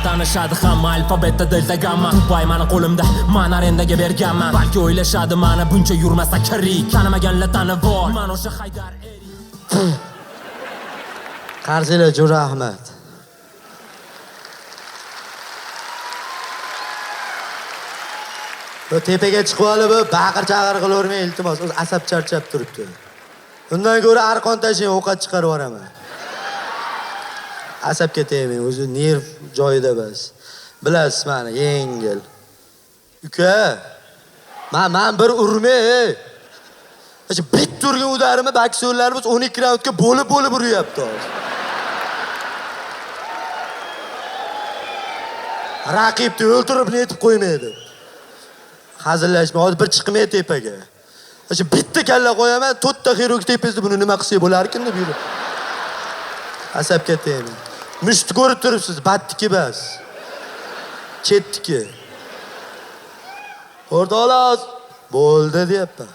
tanishadi hamma alfabetda delta gamma. Tupay mani qo'limda, men arendaga berganman. Balki o'ylashadi mani buncha yurmasa kirik. Tanimaganlar tanib bor, men o'sha Haydar Erik. Qarzinglar jo'r rahmat. Bu tepaga chiqib olib, baqir-chaqir qilavermang iltimos. O'z asab charchab turibdi. Undan ko'ra arqon tashing, ovqat chiqarib yuboraman. Asabga tegmang, o'zi nerv joyida bas. Bilasiz meni, yengil. Uka, men bir urmay. Acha bit turgan udarimi bakso'llarimiz 12 raundga bo'lib uryapti hozir. Raqibni o'ltirib netib qo'ymaydi. Hazillashma, hozir bir chiqmay tepaga. Acha bitta kalla qo'yaman, 4 ta xirurg tepasida buni nima qilsa bo'larkin deb yurib. Asabga tegmang. Mushti ko'rib turibsiz, batniki bas. Chetniki. O'rtoqlar, bo'ldi deyapman.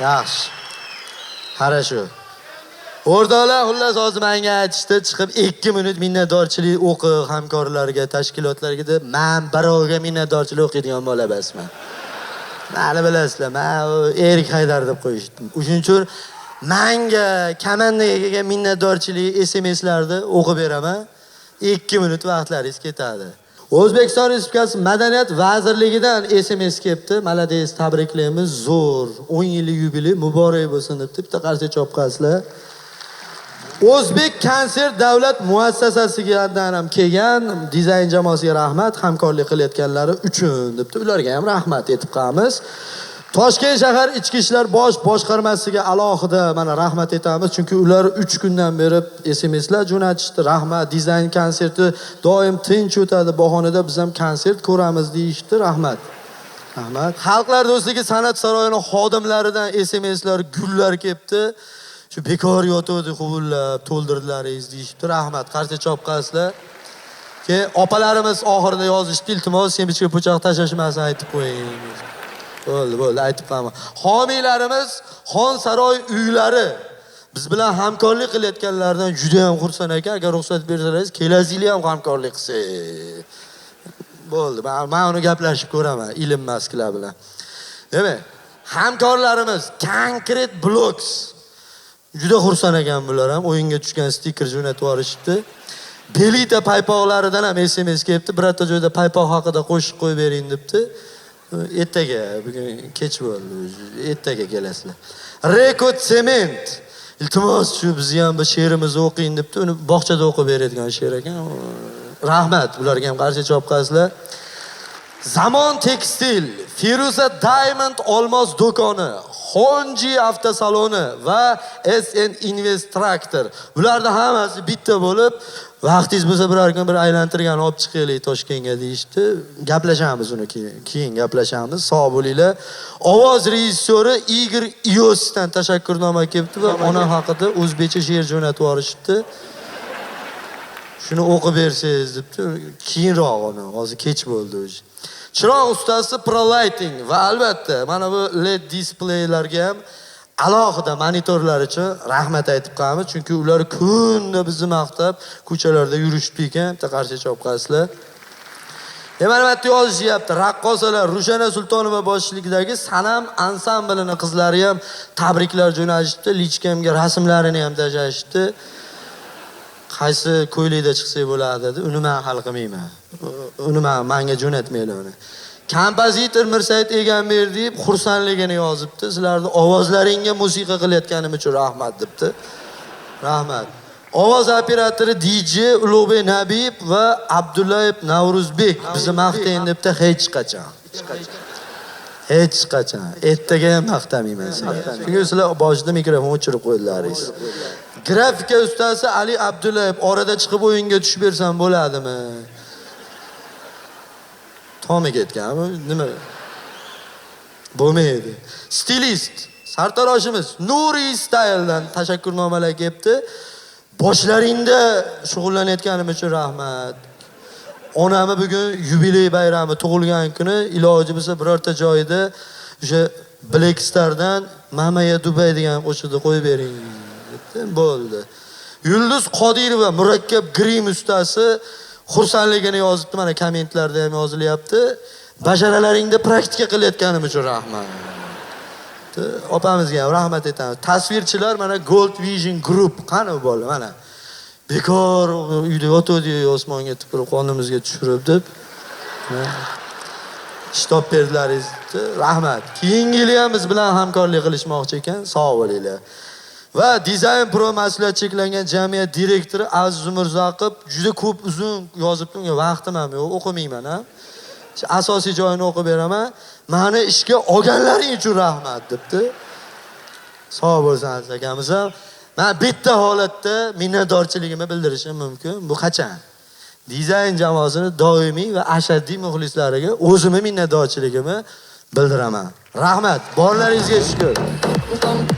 Yaxshi. Хорошо. O'rtoqlar, xullas hozir menga aytishdi, chiqib 2 minut minnatdorchilik o'qi hamkorlarga, tashkilotlarga deb, men birovga minnatdorchilik o'qiydigan bola emasman. Meni bilasizlar, men Erik Haydar deb qo'yishdim. Shuning uchun menga komandaga minnatdorchilik SMS'larda o'qib beraman. 2 minut vaqtlaringiz ketadi. O'zbekiston Respublikasi Madaniyat vazirligidan SMS kelibdi. Malades, tabriklaymiz. Zo'r 10 yillik yubiley muborak bo'lsin deb bitta qarshi chopqasizlar. O'zbek konsert davlat muassasasiga ham kelgan dizayn jamoasiga rahmat, hamkorlik qilayotganlari uchun debdi. Ularga ham rahmat aytib qolamiz. Toshkent shahar ichki ishlar bosh boshqarmasiga alohida mana rahmat aytamiz, chunki ular 3 kundan beri SMSlar jo'natishdi. Rahmat, dizayn konserti doim tinch o'tadi, bahonada biz ham konsert ko'ramiz deyishdi. Rahmat. Rahmat. Xalqlar do'stligi san'at saroyining xodimlaridan SMSlar, gullar kelibdi. Shu bekor yotuvdi, huvullab, to'ldirdilaringiz deyishdi. Rahmat, qarshi chopqasizlar. Keyin opalarimiz oxirida yozishdi, iltimos semichka po'choq tashlashmasini aytib qo'ying. Bo'ldi, aytib qo'yaman. Homiylarimiz Xon saroy uylari biz bilan hamkorlik qilayotganlardan juda ham xursand ekan. Agar ruxsat bersangiz, kelasi yil ham hamkorlik qilsak. Bo'ldi, men uni gaplashib ko'raman ilm masklar bilan. Demak, hamkorlarimiz Concrete Blocks juda xursand ekan bular ham. O'yinga tushgan stiker jo'natib yuborishdi. Belita paypoqlaridan ham SMS kelibdi. Birorta joyda paypoq haqida qo'shiq qo'yib bering debdi. Ertaga, bugun kech bo'ldi. Ertaga kelasizlar. Rekord Sement. Iltimos shu bizni ham bir she'rimizni o'qing debdi. Uni bog'chada o'qib beradigan she'r ekan. Rahmat, ularga ham qarshi chopqasizlar. Zamon Tekstil, Firuza Diamond olmos do'koni, Honji avtosaloni va SN Invest Tractor. Bularda hammasi bitta bo'lib, vaqtingiz bo'lsa biror kun bir aylantirgan olib chiqaylik Toshkentga deyishdi. Gaplashamiz uni keyin gaplashamiz. Sog' bo'linglar. Ovoz rejissyori Igor Iosdan tashakkurnoma kelibdi va ona haqida o'zbekcha she'r jo'natib yuborishdi. Shuni o'qib bersangiz debdi. Keyinroq uni, hozir kech bo'ldi o'zi. Chiroq ustasi ProLighting va albatta mana bu LED displeylarga ham alohida monitorlar uchun rahmat aytib qolamiz, chunki ular kunda bizni maqtab ko'chalarda yurishdi ekan, bitta qarshi chopqasizlar. Mana yozishyapti, raqqosalar Rushana Sultonova boshchiligidagi Sanam ansamblining qizlari ham tabriklar jo'natishdi, lichkamga rasmlarini ham tashashdi. Qaysi ko'ylakda chiqsak bo'ladi dedi. Uni men hal qilmayman. Uni menga jo'natmaylar uni. Kompozitor Mirsaid Egamberdiyev xursandligini yozibdi. Sizlarning ovozlaringga musiqa qilayotganim uchun rahmat debdi. Rahmat. Ovoz operatori DJ Ulug'bek Nabiyev va Abdullayev Navruzbek bizni maqtang debdi hech qachon. Hech qachon. Ertaga ham maqtamayman sizlarni. Chunki sizlar boshida mikrofon o'chirib qo'ydilaringiz. Grafika ustasi Ali Abdullayev orada chiqib o'yinga tushib bersam bo'ladimi? Tomi ketganmi? Nima? Bo'lmaydi. Stilist sartaroshimiz Nuri Style'dan tashakkurnomalar kelibdi. Boshlaringda shug'ullanayotganim uchun rahmat. Onamni bugun yubiley bayrami, tug'ilgan kuni, iloji bo'lsa birorta joyda o'sha Black Star'dan Mamaya Dubay degan qo'shiqni qo'yib bering debdi. Bo'ldi. Yulduz Qodirova murakkab grim ustasi xursandligini yozibdi. Mana kommentlarda ham yozilyapti. Basharalaringda praktika qilayotganim uchun rahmat. Opamizga ham rahmat aytamiz. Tasvirchilar mana Gold Vision Group qani bo'ldi mana. Bekor uyda yotdi, osmonga tipirib qonimizga tushirib deb. Stop berdilaringiz. Rahmat. Keyingi yil ham biz bilan hamkorlik qilishmoqchi ekan. Sog' bo'linglar. Va Design Pro mas'uliyat cheklangan jamiyat direktori Aziz Umurzoqov juda ko'p uzun yozibdi, unga vaqtim ham yo'q, o'qimayman ha. Asosiy joyini o'qib beraman. Meni ishga olganlaring uchun rahmat debdi. Sog' bo'lsangiz akamiz ham. Men bitta holatda minnatdorchiligimni bildirishim mumkin. Bu qachon? Dizayn jamoasini doimiy va ashaddiy muxlislariga o'zimni minnatdorchiligimni bildiraman. Rahmat, borlaringizga shukr.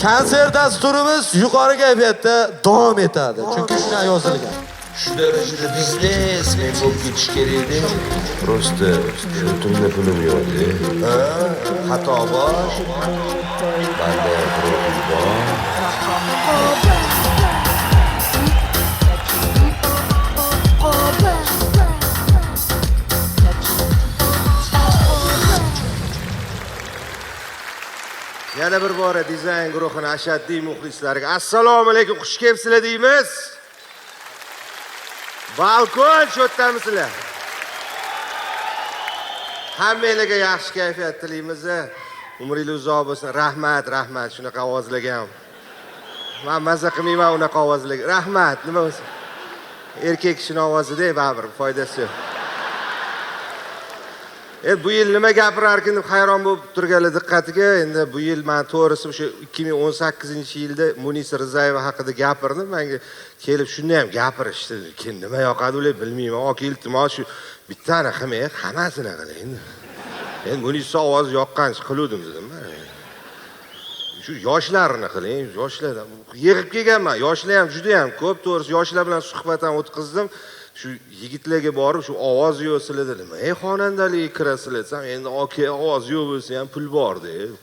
Konsert dasturimiz yuqori kayfiyatda davom etadi. Chunki shunday yozilgan. Shu darajada biznes men bo'lib ketish kerak edi. Prosta o'timda pulim yo'q edi. Xato bor. Banda profil bor. Yana bir bora dizayn guruhining ashaddiy muxlislariga assalomu alaykum, xush kelibsizlar deymiz. Balkon cho'tamisizlar. Hammanglarga yaxshi kayfiyat tilaymiz. Umringiz uzoq bo'lsin. Rahmat, rahmat shunaqa ovozlagan. Men mazza qilmayman unaqa ovozlarga. Rahmat, nima bo'lsin. Erkak kishining ovozida baribir foydasi yo'q. Bu yil nima gapirarkin deb hayron bo'lib turganlar diqqatiga. Endi bu yil men to'g'risi o'sha 2018-yilda Munisa Rizayeva haqida gapirdim. Menga kelib shunda ham gapirishdi. Keyin nima yoqadi ular bilmayman. Oq iltimos shu bittani qilmay, hammasini qiling. Men Munisa ovoz yoqqancha qiluvdim dedim. Shu yoshlarni qiling, yoshlardan yig'ib kelganman. Yoshlar ham juda ham ko'p, to'g'risi yoshlar bilan suhbat ham o'tkazdim. Shu yigitlarga borib shu ovoz yo'q sizlarda nima xonandalikka kirasizlar desam, endi aka ovoz yo'q bo'lsa ham pul bor deb.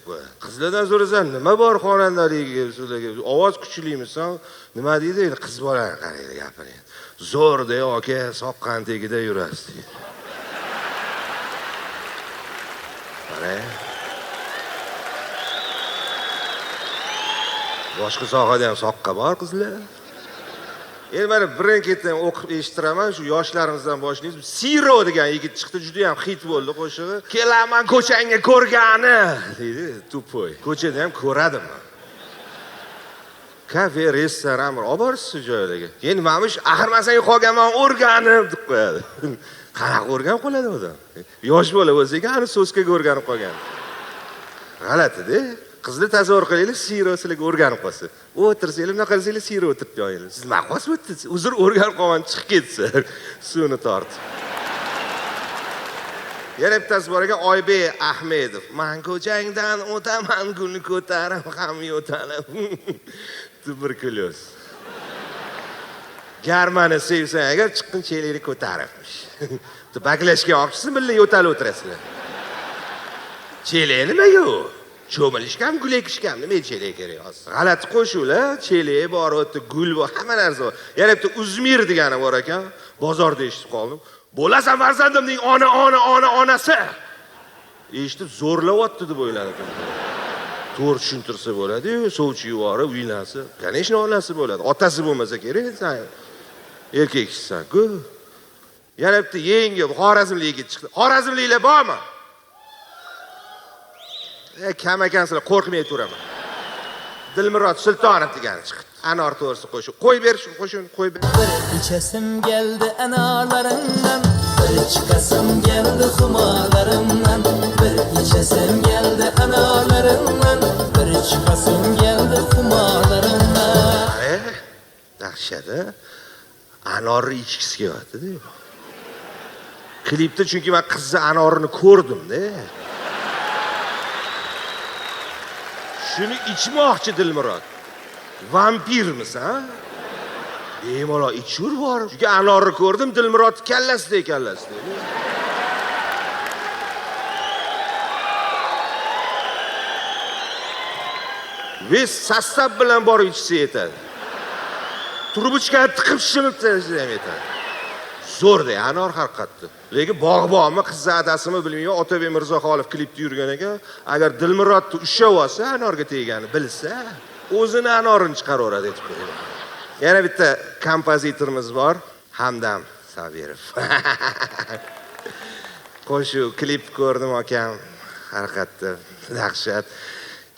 Qizlardan so'rasam, nima bor xonandalikka sizlarga? Ovoz kuchlimisan? Nima deydi? Qiz bola qaranglar gapiring. Zo'r de aka, soqqan tegida yurasiz deydi. Mana boshqa sohada ham soqqa bor qizlar. Endi mana birin-ketin o'qib eshitiraman, shu yoshlarimizdan boshlaymiz. Siro degan yigit chiqdi, juda ham hit bo'ldi qo'shig'i. Kelaman ko'changga ko'rgani deydi, tupoy. Ko'chada ham ko'radim. Kafe, restoran olib borsiz joylarga. Endi mamish axir men senga qolganman o'rganib deb qo'yadi. Qanaqa o'rganib qoladi odam? Yosh bola bo'lsa-ku, ana so'zga o'rganib qolgan. G'alati-da. Qizni tasavvur qilinglar, siro sizlarga o'rganib qolsa. O'tirsanglar, nima qilsanglar, siro o'tirib qo'yinglar. Siz maqos o'tdingiz. Uzr o'rganib qolgan chiqib ketsa, suvni tortib. Yana bittasi bor ekan, Oybek Ahmedov. Men ko'changdan o'taman, gulni ko'tarib ham yo'talib. Tuberkulyoz. Garmani sevsang agar chiqqin chelakni ko'taribmish. Baklashga olibsiz, billa yo'talib o'tirasizlar. Chelak nima yo'q? Cho'milishkam, gulekishkam, nima chelak kerak hozir? G'alati qo'shuvlar, chelak bor, o'tda gul bor, hamma narsa bor. Yana bitta Uzmir degani bor ekan, bozorda eshitib qoldim. Bo'lasan farzandimning onasi. Eshitib zo'rlayapti deb o'yladim. To'g'ri tushuntirsa bo'ladi-yu, sovchi yuborib, uynasi. Конечно, onasi bo'ladi. Otasi bo'lmasa kerak, sen erkak kishisan-ku. Yana bitta yangi Xorazmlik yigit chiqdi. Xorazmliklar bormi? Kam ekansizlar, qo'rqmay turaman. Dilmurod Sultonov degani chiqdi. Anor to'g'risi qo'shiq. Qo'y ber shu qo'shini, qo'y ber. Bir ichasim keldi anolarimdan, bir chiqasim keldi xumolarimdan, bir ichasim keldi anolarimdan, bir chiqasim keldi xumolarimdan. Dahshati. Anorni ichgisi kelyapti-da. Klipda chunki men qizni anorni ko'rdim-da. Shuni ichmoqchi Dilmurod. Vampirmisan? Bemalol ichur bor. Chunki anorni ko'rdim, Dilmurod kallasida. Ves sostav bilan borib ichsa yetadi. Turbuchkani tiqib shimib tashlasa ham yetadi. Zo'rda anor haqiqatda. Lekin bog'bonmi, qizzadasimi bilmayman, Otabek Mirzoxolov klipda yurgan ekan, agar Dilmurodni ushlab olsa, anorga tegani bilsa, o'zini anorini chiqaraveradi deb qo'ydi. Yana bitta kompozitorimiz bor, Hamdam Sabirov. Qo'shiq klip ko'rdim akam, haqiqatda dahshat.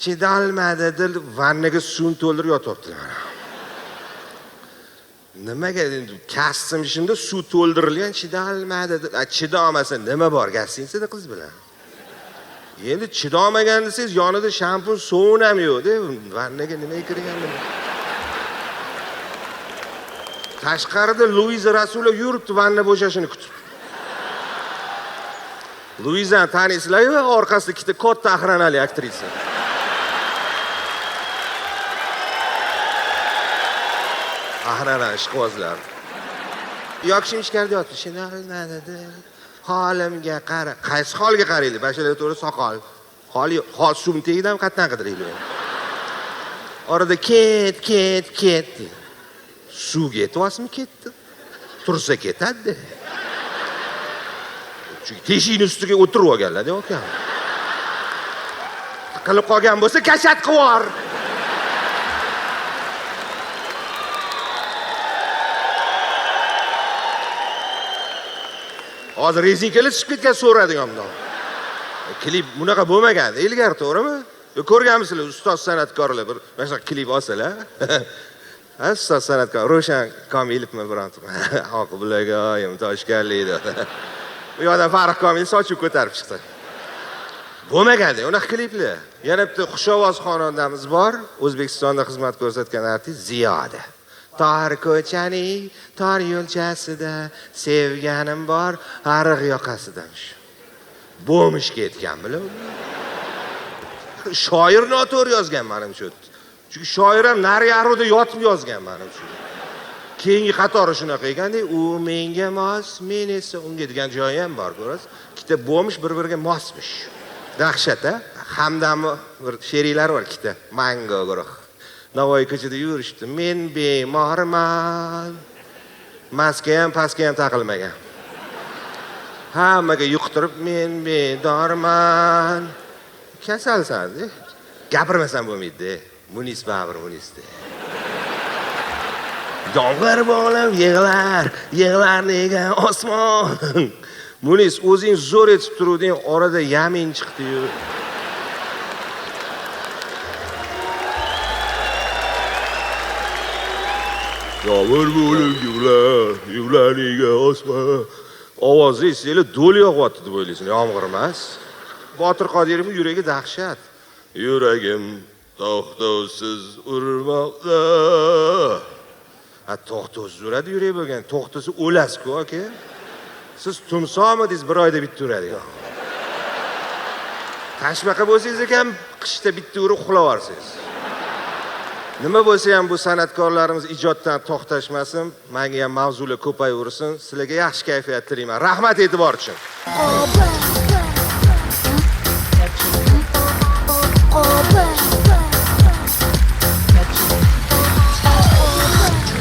Chidolmadi, dil vannaga suv to'ldirib yotyaptilar. Nimaga endi kastim ishimda suv to'ldirilgan chidolmadi. Chidolmasa nima bor gastinsada qiz bilan. Endi chidolmagan desangiz yonida shampun sovun ham yo'q-da, vannaga nima kirgan nima. Tashqarida Luiza Rasulov yuribdi vanna bo'shashini kutib. Luizani taniysizlar-ku, orqasida ikkita katta axranali aktrisa. Ahraran ishqibozlar. Yo'qshim ichkarida yotdi. Shinalmadi. Holimga qara. Qaysi holga qaraylik? Basharga to'g'ri soqol. Hol sumtegidan ham qatdan qidiraylik. Orada ket. Suvga yetyapsizmi ketdi? Tursa ketadi. Chunki teshikning ustiga o'tirib olganlar-da, akam. Qilib qolgan bo'lsa, kashat qivor. Hozir rezinkalar chiqib ketgan so'radigan bundan. Klip bunaqa bo'lmagan, ilgari to'g'rimi? Ko'rganmisizlar ustoz san'atkorlar bir mana klip olsalar. Ha, ustoz san'atkor Roshan Komilovmi bironta. Oq bilagoyim toshkanlik edi. Bu yoqdan Farruh Komilov sochib ko'tarib chiqdi. Bo'lmaganda, unaqa kliplar. Yana bitta xushovoz xonandamiz bor, O'zbekistonda xizmat ko'rsatgan artist Ziyoda. Tor ko'chaning tor yo'lchasida sevganim bor, ariq yoqasidash. Bo'mish ketgan bilan. Shoir noto'g'ri yozgan menimcha. Chunki shoir ham nari yaroqda yotib yozgan menimcha. Keyingi qatori shunaqa ekanda, u menga mos, men esa unga degan joyi ham bor, ko'rasiz. Ikkita bo'mish bir-biriga mosmish. Dahshat-a? Hamdam bir she'rlar bor ikkita, Mango guruh. Navoiy ko'chada yurishdi. Men bemorman. Maska ham, paska ham taqilmagan. Hammaga yuqtirib, men bedorman. Kasalsan-da. Gapirmasam bo'lmaydi-da. Munis Babur Munisda. Yomg'ir bo'lib yig'lar nega osmon. Munis o'zing zo'r etib turuvding, orada yamin chiqdi-yu. Yomg'ir bo'lib yig'lar nega osmon. Ovozi esinglar do'l yog'yapti deb o'ylaysiz, yomg'ir emas. Botir Qodirovning yuragi dahshat. Yuragim to'xtovsiz urmoqda. To'xtovsiz uradi yurak bo'lgan. To'xtasa o'lasiz-ku, aka. Siz tumsoqmidingiz bir oyda bitta uradi. Tashbaqa bo'lsangiz ham qishda bitta urib uxlavorsiz. Nima bo'lsa ham bu san'atkorlarimiz ijoddan to'xtashmasin, menga ham mavzular ko'payaversin. Sizlarga yaxshi kayfiyat tilayman. Rahmat e'tibor uchun.